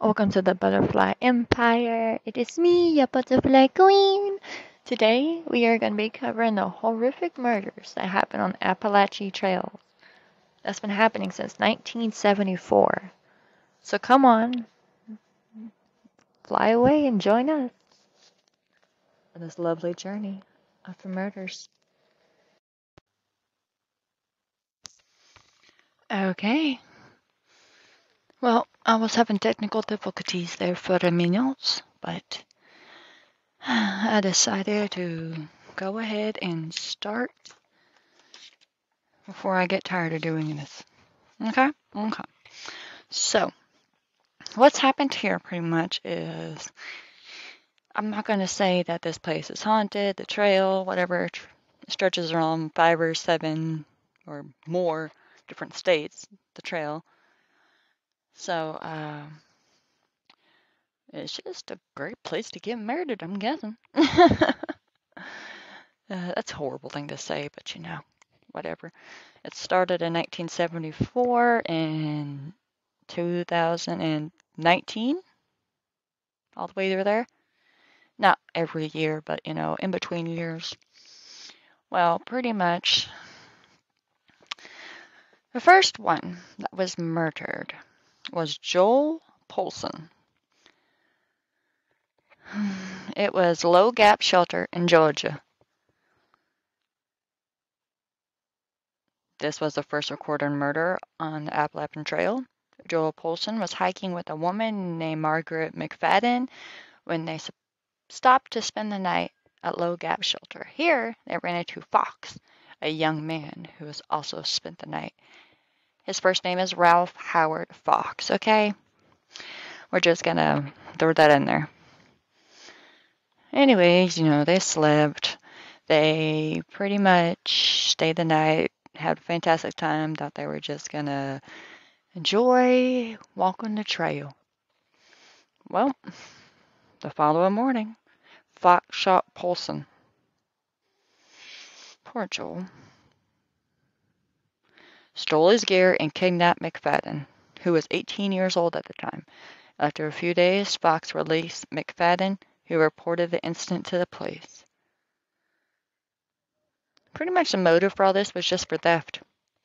Welcome to the Butterfly Empire. It is me, your Butterfly Queen. Today, we are going to be covering the horrific murders that happened on Appalachian trails. That's been happening since 1974. So come on, fly away and join us on this lovely journey of the murders. Okay. Well, I was having technical difficulties there for a minute, but I decided to go ahead and start before I get tired of doing this. Okay? Okay. So, what's happened here pretty much is I'm not going to say that this place is haunted, the trail, whatever, stretches around 5 or 7 or more different states, the trail. So, it's just a great place to get murdered, I'm guessing. That's a horrible thing to say, but you know, whatever. It started in 1974 and 2019, all the way through there. Not every year, but you know, in between years. Well, pretty much the first one that was murdered was Joel Polson. It was Low Gap Shelter in Georgia. This was the first recorded murder on the Appalachian Trail. Joel Polson was hiking with a woman named Margaret McFadden when they stopped to spend the night at Low Gap Shelter. Here, they ran into Fox, a young man who has also spent the night. His first name is Ralph Howard Fox, okay? We're just gonna throw that in there. Anyways, you know, they slept. They pretty much stayed the night, had a fantastic time, thought they were just gonna enjoy walking the trail. Well, the following morning, Fox shot Polson. Poor Joel. Stole his gear and kidnapped McFadden, who was 18 years old at the time. After a few days, Fox released McFadden, who reported the incident to the police. Pretty much the motive for all this was just for theft.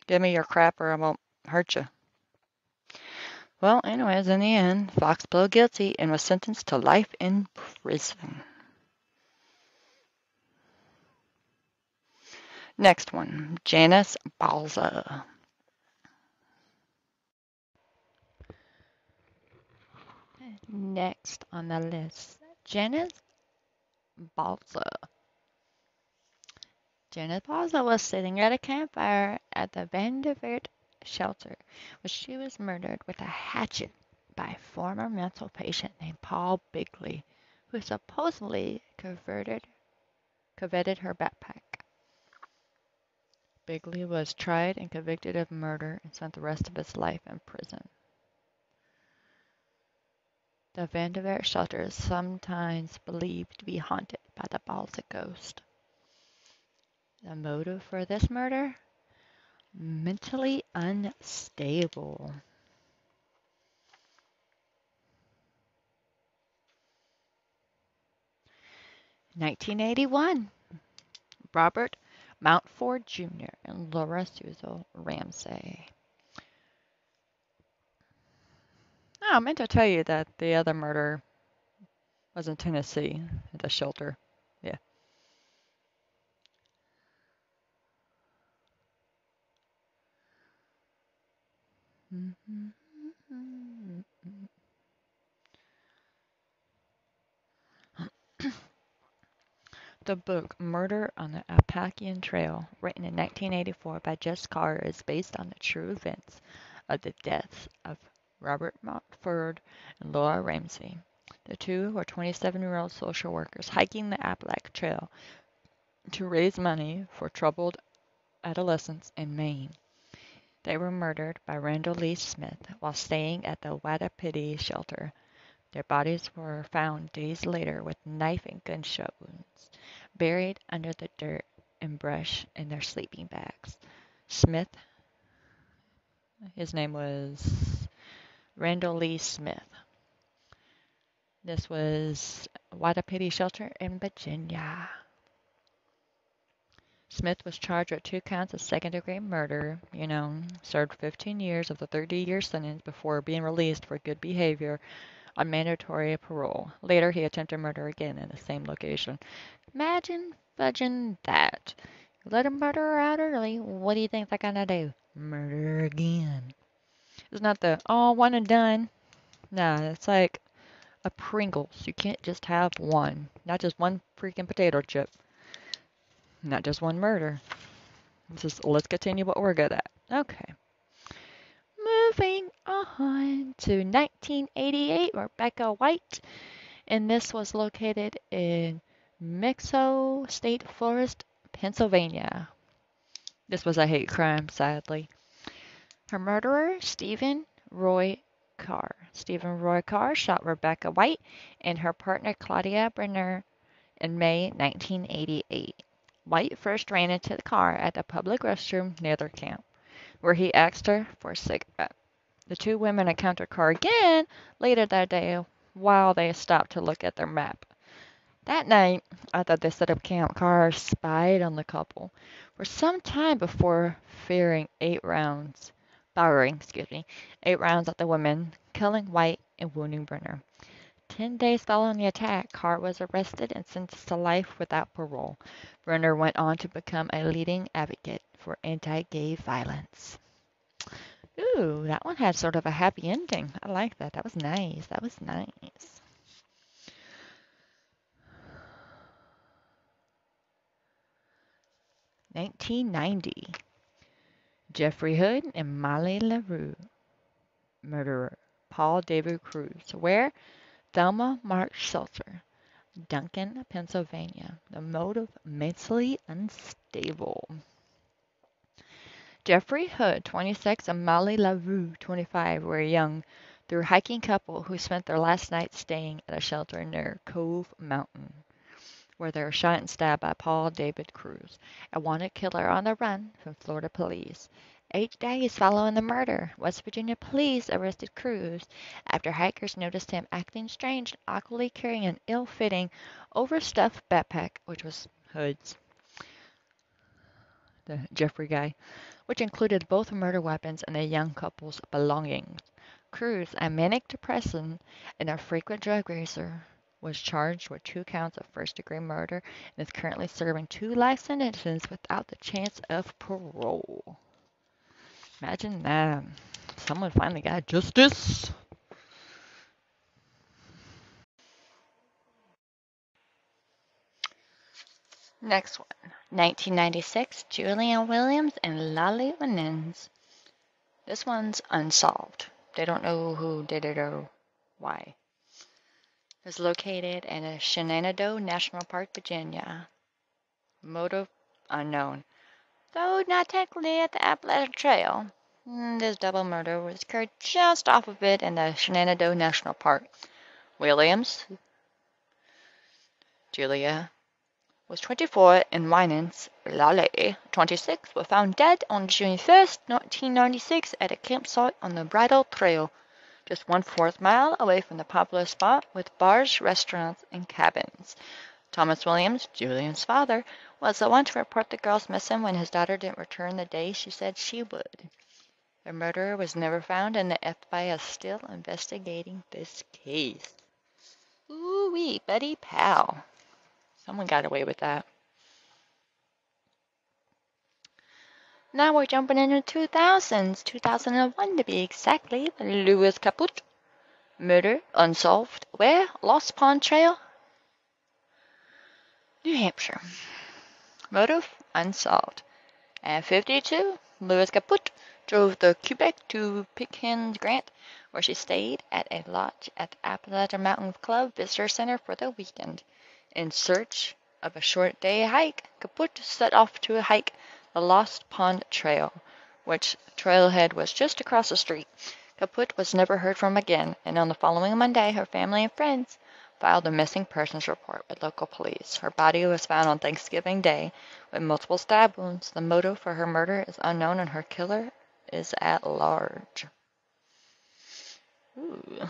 Give me your crap or I won't hurt you. Well, anyways, in the end, Fox pled guilty and was sentenced to life in prison. Next one, Janice Balza. Next on the list, Janice Balza. Janice Balza was sitting at a campfire at the Vanderbilt shelter when she was murdered with a hatchet by a former mental patient named Paul Bigley, who supposedly coveted her backpack. Bigley was tried and convicted of murder and spent the rest of his life in prison. The Vanderbilt shelter is sometimes believed to be haunted by the Balza ghost. The motive for this murder? Mentally unstable. 1981, Robert Mountford Jr. and Laura Suzel Ramsey. Oh, I meant to tell you that the other murder was in Tennessee at the shelter. Yeah. The book Murder on the Appalachian Trail, written in 1984 by Jess Carr, is based on the true events of the deaths of Robert Mountford and Laura Ramsey. The two were 27-year-old social workers hiking the Appalachian Trail to raise money for troubled adolescents in Maine. They were murdered by Randall Lee Smith while staying at the Wattapiti shelter. Their bodies were found days later with knife and gunshot wounds, buried under the dirt and brush in their sleeping bags. Smith, his name was Randall Lee Smith, This was Wadapiti Shelter in Virginia. Smith was charged with 2 counts of second-degree murder, served 15 years of the 30-year sentence before being released for good behavior on mandatory parole. Later, he attempted murder again in the same location. Imagine fudging that. Let a murderer out early. What do you think they're gonna do? Murder again. It's not the, oh, one and done. Nah, it's like a Pringles. You can't just have one. Not just one freaking potato chip. Not just one murder. Let's continue what we're good at. Okay. Moving on to 1988, Rebecca White. And this was located in Mixo State Forest, Pennsylvania. This was a hate crime, sadly. Her murderer, Stephen Roy Carr. Stephen Roy Carr shot Rebecca White and her partner Claudia Brenner in May 1988. White first ran into the car at the public restroom near their camp, where he asked her for a cigarette. The two women encountered Carr again later that day while they stopped to look at their map. That night, after they set up camp, Carr spied on the couple for some time before firing 8 rounds at the women, killing White and wounding Brenner. 10 days following the attack, Carr was arrested and sentenced to life without parole. Brenner went on to become a leading advocate for anti-gay violence. Ooh, that one had sort of a happy ending. I like that. That was nice. 1990. Jeffrey Hood and Molly LaRue. Murderer, Paul David Cruz. Where? Thelma Mark Shelter, Duncan, Pennsylvania. The motive, mentally unstable. Jeffrey Hood, 26, and Molly LaRue, 25, were a young, through hiking couple who spent their last night staying at a shelter near Cove Mountain, where they were shot and stabbed by Paul David Cruz, a wanted killer on the run from Florida police. 8 days following the murder, West Virginia police arrested Cruz after hikers noticed him acting strange and awkwardly carrying an ill-fitting, overstuffed backpack, which was Hood's, the Jeffrey guy, which included both murder weapons and the young couple's belongings. Cruz, a manic depressant and a frequent drug racer, was charged with 2 counts of first-degree murder and is currently serving 2 life sentences without the chance of parole. Imagine that. Someone finally got justice. Next one. 1996, Julian Williams and Lolly Winans. This one's unsolved. They don't know who did it or why. It was located in Shenandoah National Park, Virginia. Motive unknown. Though not technically at the Appalachian Trail. This double murder was occurred just off of it in the Shenandoah National Park. Williams, Julia, was 24, and Winans, Lolly, 26, were found dead on June 1st, 1996 at a campsite on the Bridle Trail, just 1/4 mile away from the popular spot with bars, restaurants, and cabins. Thomas Williams, Julian's father, was the one to report the girls missing when his daughter didn't return the day she said she would. The murderer was never found, and the FBI is still investigating this case. Ooh-wee, Betty Powell. Someone got away with that. Now we're jumping into 2000s, 2001 to be exactly. Louis Caput. Murder unsolved. Where? Lost Pond Trail, New Hampshire. Motive unsolved. At 52, Louis Caput drove the Quebec to Pickens Grant, where she stayed at a lodge at the Appalachian Mountain Club Visitor Center for the weekend. In search of a short day hike, Caput set off to hike the Lost Pond Trail, which trailhead was just across the street. Caput was never heard from again, and on the following Monday, her family and friends filed a missing persons report with local police. Her body was found on Thanksgiving Day with multiple stab wounds. The motive for her murder is unknown, and her killer is at large. Ooh.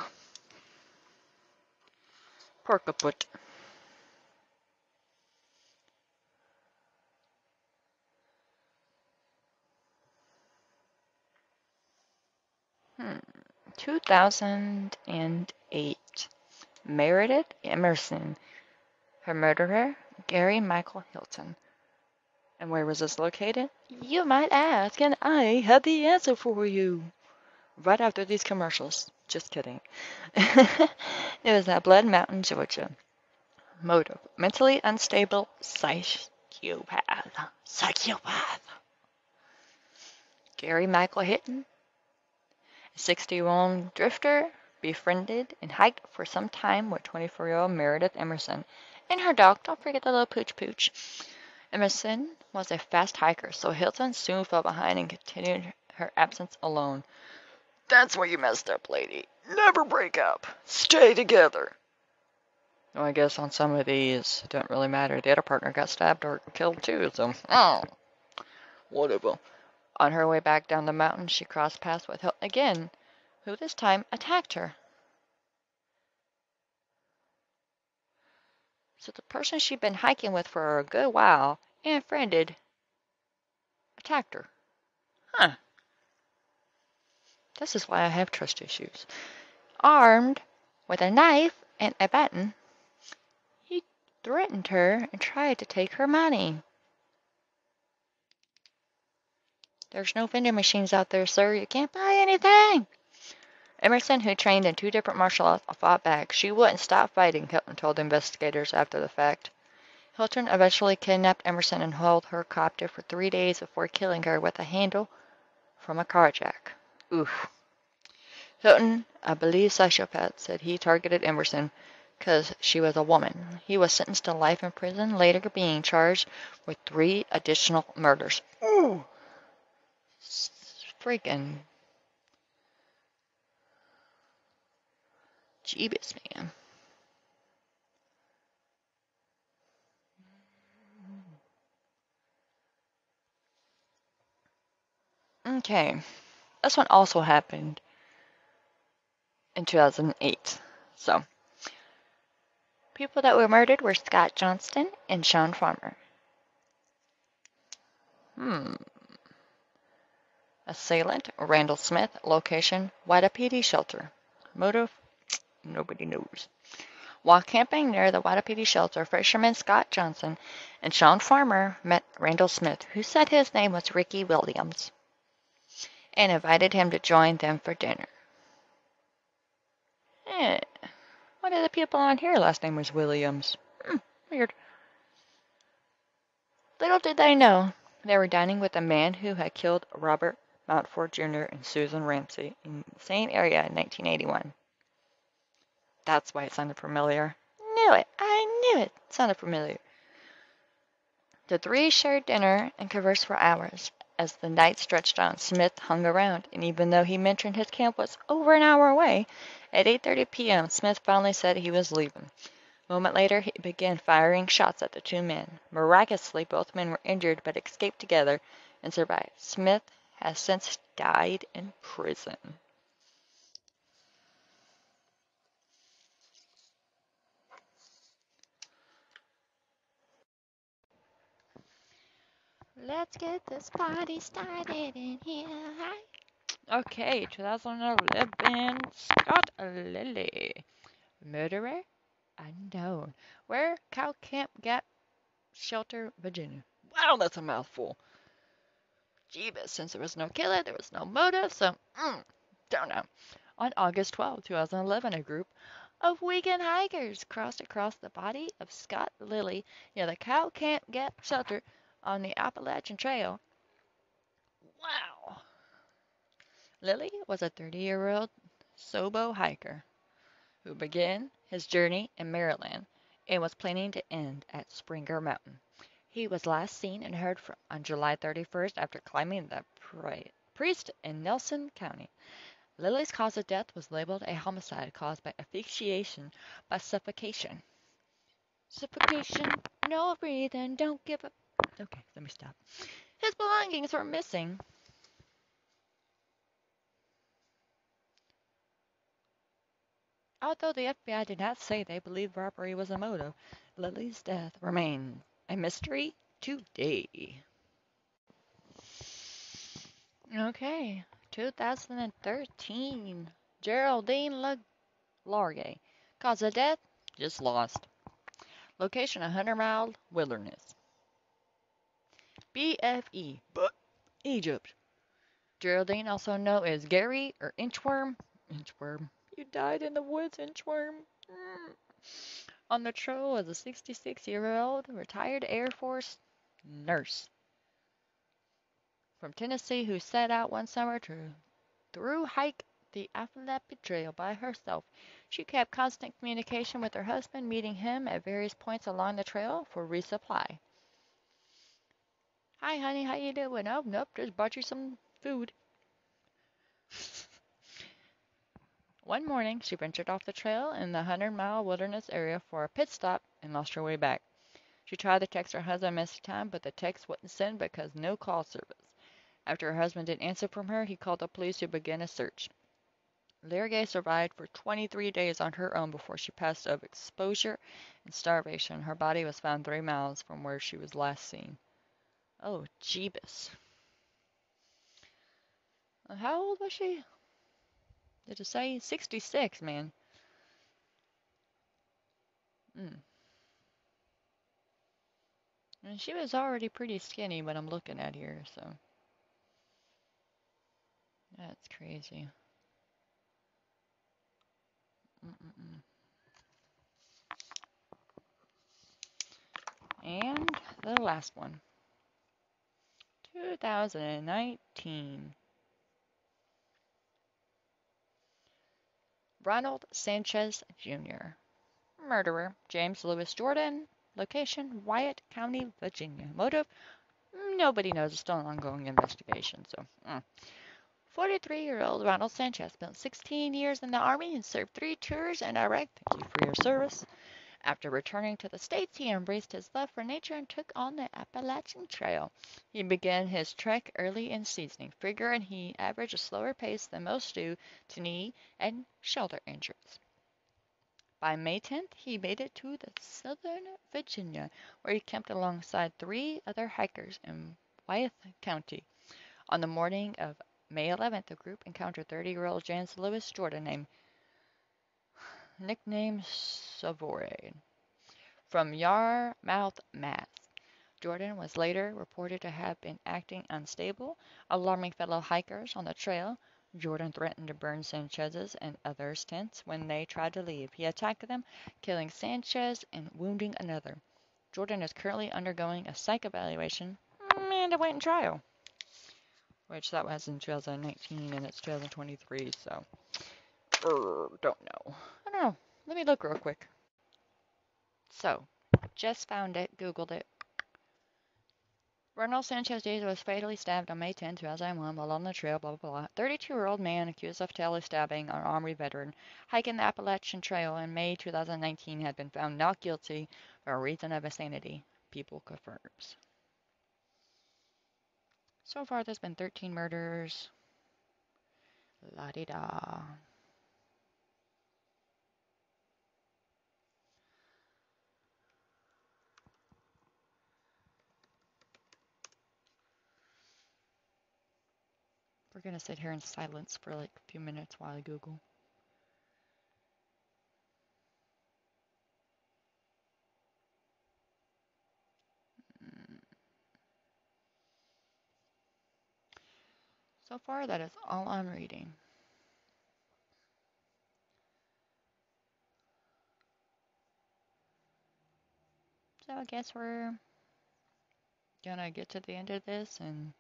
Pork kaput. Hmm. 2008. Meredith Emerson. Her murderer, Gary Michael Hilton. And where was this located? You might ask, and I have the answer for you. Right after these commercials. Just kidding. It was at Blood Mountain, Georgia. Motive: mentally unstable psychopath. Psychopath. Gary Michael Hilton, a 61 drifter, befriended and hiked for some time with 24-year-old Meredith Emerson and her dog. Don't forget the little Pooch Pooch. Emerson was a fast hiker, so Hilton soon fell behind and continued her absence alone. That's where you messed up, lady. Never break up. Stay together. Well, I guess on some of these, it don't really matter. The other partner got stabbed or killed too, so, whatever. On her way back down the mountain, she crossed paths with Hilton again, who this time attacked her. So the person she'd been hiking with for a good while and friended attacked her. Huh. This is why I have trust issues. Armed with a knife and a baton, he threatened her and tried to take her money. There's no vending machines out there, sir. You can't buy anything. Emerson, who trained in 2 different martial arts, fought back. She wouldn't stop fighting, Hilton told investigators after the fact. Hilton eventually kidnapped Emerson and held her captive for 3 days before killing her with a handle from a car jack. Oof. Hilton, a believed psychopath, said he targeted Emerson because she was a woman. He was sentenced to life in prison, later being charged with 3 additional murders. Ooh! Freaking Jeebus, man. Okay. This one also happened in 2008. So, people that were murdered were Scott Johnston and Sean Farmer. Assailant, Randall Smith. Location, Wadapiti shelter. Motive, nobody knows. While camping near the Wadapiti shelter, fisherman Scott Johnson and Sean Farmer met Randall Smith, who said his name was Ricky Williams, and invited him to join them for dinner. One of the people on here last name was Williams. Weird. Little did they know, they were dining with a man who had killed Robert Mountford Jr. and Susan Ramsey in the same area in 1981. That's why it sounded familiar. Knew it! I knew it! Sounded familiar. The 3 shared dinner and conversed for hours. As the night stretched on, Smith hung around, and even though he mentioned his camp was over an hour away, at 8:30 p.m. Smith finally said he was leaving. A moment later, he began firing shots at the 2 men. Miraculously, both men were injured but escaped together and survived. Smith has since died in prison. Let's get this party started in here. Okay, 2011, Scott Lilly. Murderer? Unknown. Where Cow Camp Gap Shelter, Virginia. Wow, that's a mouthful. Jeebus, since there was no killer, there was no motive, so, don't know. On August 12, 2011, a group of weekend hikers crossed across the body of Scott Lilly near the Cow Camp Gap Shelter on the Appalachian Trail. Wow. Lilly was a 30-year-old Sobo hiker who began his journey in Maryland and was planning to end at Springer Mountain. He was last seen and heard from on July 31st after climbing the Priest in Nelson County. Lilly's cause of death was labeled a homicide caused by asphyxiation by suffocation. Suffocation, no breathing, don't give up. Okay, let me stop. His belongings were missing. Although the FBI did not say they believed robbery was a motive, Lily's death remains a mystery today. Okay, 2013. Geraldine LaGargue. Cause of death? Just lost. Location: 100-mile wilderness. BFE. Egypt. Geraldine, also known as Gary or Inchworm. Inchworm. You died in the woods, Inchworm. On the trail as a 66-year-old retired Air Force nurse from Tennessee who set out one summer to through hike the Appalachian Trail by herself. She kept constant communication with her husband, meeting him at various points along the trail for resupply. Hi, honey, how you doing? Oh, nope, just brought you some food. One morning, she ventured off the trail in the 100-mile wilderness area for a pit stop and lost her way back. She tried to text her husband many times, but the text wouldn't send because no call service. After her husband didn't answer from her, he called the police who began a search. Largay survived for 23 days on her own before she passed of exposure and starvation. Her body was found 3 miles from where she was last seen. Oh, Jeebus. How old was she? Did it say? 66, man. Mm. And she was already pretty skinny, what I'm looking at here, so. That's crazy. Mm-mm-mm. And the last one. 2019. Ronald Sanchez Jr. Murderer, James Lewis Jordan. Location, Wyatt County, Virginia. Motive, nobody knows. It's still an ongoing investigation, so. 43-year-old Ronald Sanchez spent 16 years in the Army and served 3 tours in Iraq. Thank you for your service. After returning to the States, he embraced his love for nature and took on the Appalachian Trail. He began his trek early in season, figuring he averaged a slower pace than most due to knee and shoulder injuries. By May 10th, he made it to the southern Virginia, where he camped alongside 3 other hikers in Wyeth County. On the morning of May 11th, the group encountered 30-year-old James Lewis Jordan, nicknamed Savoy, from Yarmouth, Mass. Jordan was later reported to have been acting unstable, alarming fellow hikers on the trail. Jordan threatened to burn Sanchez's and others' tents when they tried to leave. He attacked them, killing Sanchez and wounding another. Jordan is currently undergoing a psych evaluation and awaiting trial, which that was in 2019 and it's 2023, so don't know. I don't know. Let me look real quick. So, just found it, Googled it. Ronald Sanchez Diaz was fatally stabbed on May 10, 2001 while on the trail, blah, blah, blah. 32-year-old man accused of fatally stabbing an Army veteran hiking the Appalachian Trail in May 2019 had been found not guilty for a reason of insanity, People confirms. So far, there's been 13 murders. La-di-da. We're going to sit here in silence for like a few minutes while I Google. So far, that is all I'm reading. So I guess we're gonna get to the end of this and,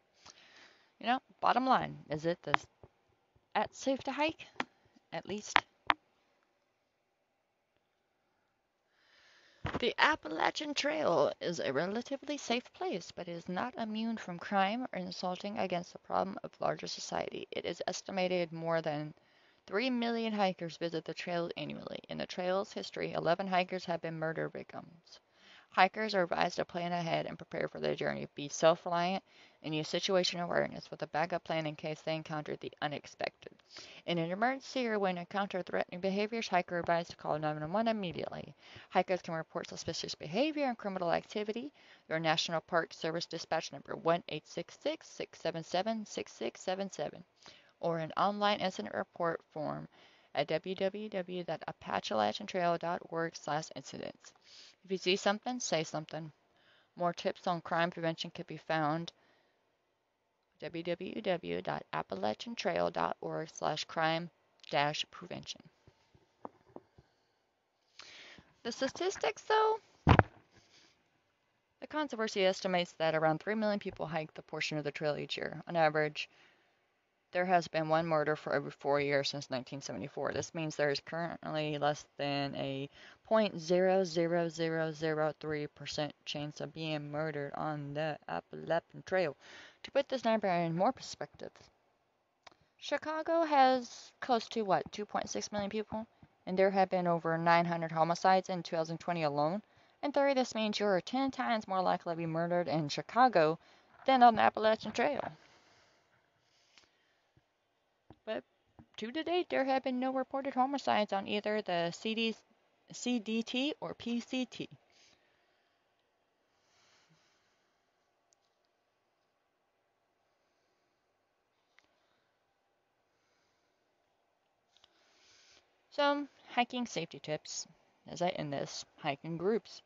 bottom line, is it safe to hike? At least. The Appalachian Trail is a relatively safe place, but is not immune from crime or insulting against the problem of larger society. It is estimated more than 3 million hikers visit the trail annually. In the trail's history, 11 hikers have been murder victims. Hikers are advised to plan ahead and prepare for their journey, be self-reliant, and use situation awareness with a backup plan in case they encounter the unexpected. In an emergency or when encounter threatening behaviors, hikers are advised to call 911 immediately. Hikers can report suspicious behavior and criminal activity. Their National Park Service dispatch number 1-866-677-6677 or an online incident report form at www.appalachiantrail.org/incidents. If you see something, say something. More tips on crime prevention can be found at www.appalachiantrail.org/crime-prevention. The statistics, though, the controversy estimates that around 3 million people hike the portion of the trail each year. On average, there has been one murder for every 4 years since 1974. This means there is currently less than a 0.00003% chance of being murdered on the Appalachian Trail. To put this number in more perspective, Chicago has close to 2.6 million people, and there have been over 900 homicides in 2020 alone. In theory, this means you're 10 times more likely to be murdered in Chicago than on the Appalachian Trail. But to date, there have been no reported homicides on either the CDT or PCT. Some hiking safety tips. As I end this, hike in groups.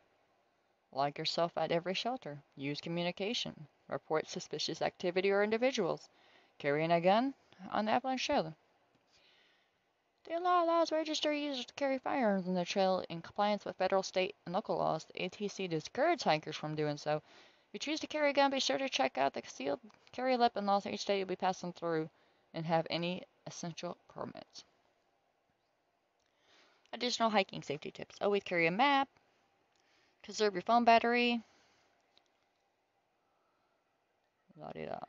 Log yourself at every shelter. Use communication. Report suspicious activity or individuals. Carrying a gun on the Appalachian Trail. The law allows registered users to carry firearms on the trail in compliance with federal, state, and local laws. The ATC discourages hikers from doing so. If you choose to carry a gun, be sure to check out the concealed carry lip and laws each state you'll be passing through and have any essential permits. Additional hiking safety tips. Always carry a map. Conserve your phone battery. La-di-da.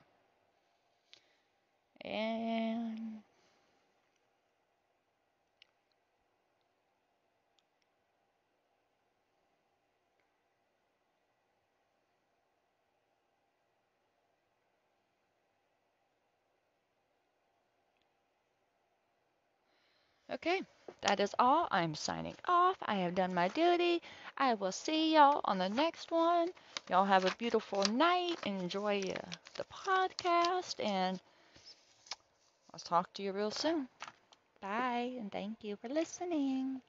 And okay, that is all. I'm signing off. I have done my duty. I will see y'all on the next one. Y'all have a beautiful night. Enjoy the podcast, and I'll talk to you real soon. Bye, and thank you for listening.